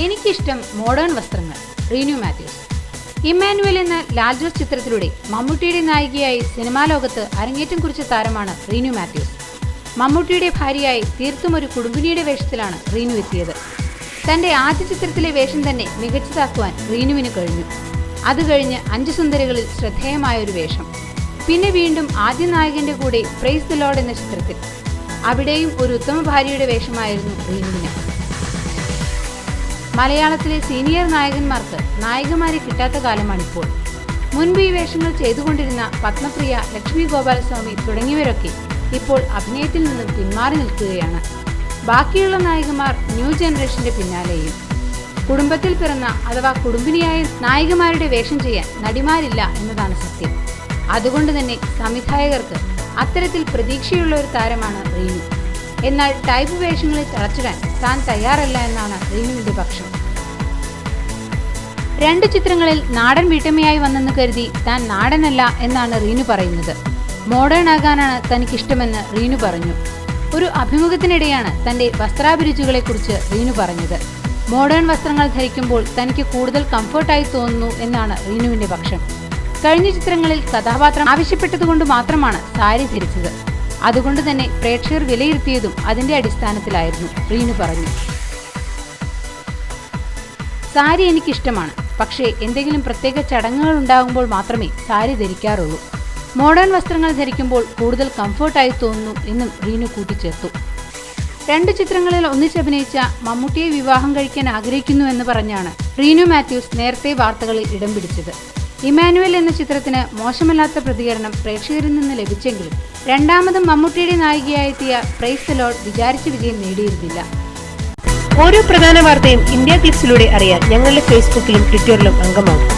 എനിക്കിഷ്ടം മോഡേൺ വസ്ത്രങ്ങൾ. റീനു മാത്യൂസ്. ഇമ്മാനുവൽ എന്ന ലാൽ ജോസ് ചിത്രത്തിലൂടെ മമ്മൂട്ടിയുടെ നായികയായി സിനിമാ ലോകത്ത് അരങ്ങേറ്റം കുറിച്ച താരമാണ് റീനു മാത്യൂസ്. മമ്മൂട്ടിയുടെ ഭാര്യയായി തീർത്തും ഒരു കുടുംബിനിയുടെ വേഷത്തിലാണ് റീനു എത്തിയത്. തൻ്റെ ആദ്യ ചിത്രത്തിലെ വേഷം തന്നെ മികച്ചതാക്കുവാൻ റീനുവിന് കഴിഞ്ഞു. അത് കഴിഞ്ഞ് 5 സുന്ദരികളിൽ ശ്രദ്ധേയമായ ഒരു വേഷം. പിന്നെ വീണ്ടും ആദ്യ നായകന്റെ കൂടെ പ്രൈസ് ദി ലോർഡ് എന്ന ചിത്രത്തിൽ. അവിടെയും ഒരു ഉത്തമ ഭാര്യയുടെ വേഷമായിരുന്നു റീനുവിന്. മലയാളത്തിലെ സീനിയർ നായകന്മാർക്ക് നായികമാരെ കിട്ടാത്ത കാലമാണിപ്പോൾ. മുൻപ് ഈ വേഷങ്ങൾ ചെയ്തുകൊണ്ടിരുന്ന പത്മപ്രിയ, ലക്ഷ്മി ഗോപാലസ്വാമി തുടങ്ങിയവരൊക്കെ ഇപ്പോൾ അഭിനയത്തിൽ നിന്നും പിന്മാറി നിൽക്കുകയാണ്. ബാക്കിയുള്ള നായികമാർ ന്യൂ ജനറേഷന്റെ പിന്നാലെയും. കുടുംബത്തിൽ പിറന്ന അഥവാ കുടുംബിനിയായ നായികമാരുടെ വേഷം ചെയ്യാൻ നടിമാരില്ല എന്നതാണ് സത്യം. അതുകൊണ്ട് തന്നെ സംവിധായകർക്ക് അത്തരത്തിൽ പ്രതീക്ഷയുള്ള ഒരു താരമാണ് റീനു. എന്നാൽ ടൈപ്പ് വേഷങ്ങളിൽ തളച്ചിടാൻ താൻ തയ്യാറല്ല എന്നാണ് റീനുവിന്റെ പക്ഷം. 2 ചിത്രങ്ങളിൽ നാടൻ വീട്ടമ്മയായി വന്നെന്ന് കരുതി താൻ നാടനല്ല എന്നാണ് റീനു പറയുന്നത്. മോഡേൺ ആകാനാണ് തനിക്കിഷ്ടമെന്ന് റീനു പറഞ്ഞു. ഒരു അഭിമുഖത്തിനിടെയാണ് തന്റെ വസ്ത്രാഭിരുചികളെക്കുറിച്ച് റീനു പറഞ്ഞത്. മോഡേൺ വസ്ത്രങ്ങൾ ധരിക്കുമ്പോൾ തനിക്ക് കൂടുതൽ കംഫർട്ടായി തോന്നുന്നു എന്നാണ് റീനുവിന്റെ പക്ഷം. കഴിഞ്ഞ ചിത്രങ്ങളിൽ കഥാപാത്രം ആവശ്യപ്പെട്ടതുകൊണ്ട് മാത്രമാണ് സാരി ധരിച്ചത്. അതുകൊണ്ട് തന്നെ പ്രേക്ഷകർ വിലയിരുത്തിയതും അതിന്റെ അടിസ്ഥാനത്തിലായിരുന്നു, റീനു പറഞ്ഞു. സാരി എനിക്കിഷ്ടമാണ്, പക്ഷേ എന്തെങ്കിലും പ്രത്യേക ചടങ്ങുകൾ ഉണ്ടാകുമ്പോൾ മാത്രമേ സാരി ധരിക്കാറുള്ളൂ. മോഡേൺ വസ്ത്രങ്ങൾ ധരിക്കുമ്പോൾ കൂടുതൽ കംഫർട്ടായി തോന്നുന്നു എന്നും റീനു കൂട്ടിച്ചേർത്തു. 2 ചിത്രങ്ങളിൽ ഒന്നിച്ചഭിനയിച്ച മമ്മൂട്ടിയെ വിവാഹം കഴിക്കാൻ ആഗ്രഹിക്കുന്നു എന്ന് പറഞ്ഞാണ് റീനു മാത്യൂസ് നേരത്തെ വാർത്തകളിൽ ഇടം പിടിച്ചത്. ഇമ്മാനുവൽ എന്ന ചിത്രത്തിന് മോശമല്ലാത്ത പ്രതികരണം പ്രേക്ഷകരിൽ നിന്ന് ലഭിച്ചെങ്കിലും രണ്ടാമതും മമ്മൂട്ടിയുടെ നായികയായെത്തിയ പ്രൈസ് ദി ലോർഡ് വിചാരിച്ച വിജയം നേടിയിരുന്നില്ല. ഓരോ പ്രധാന വാർത്തയും ഇന്ത്യ ക്ലിപ്സിലൂടെ അറിയാൻ ഞങ്ങളുടെ ഫേസ്ബുക്കിലും ട്വിറ്ററിലും അംഗമാകും.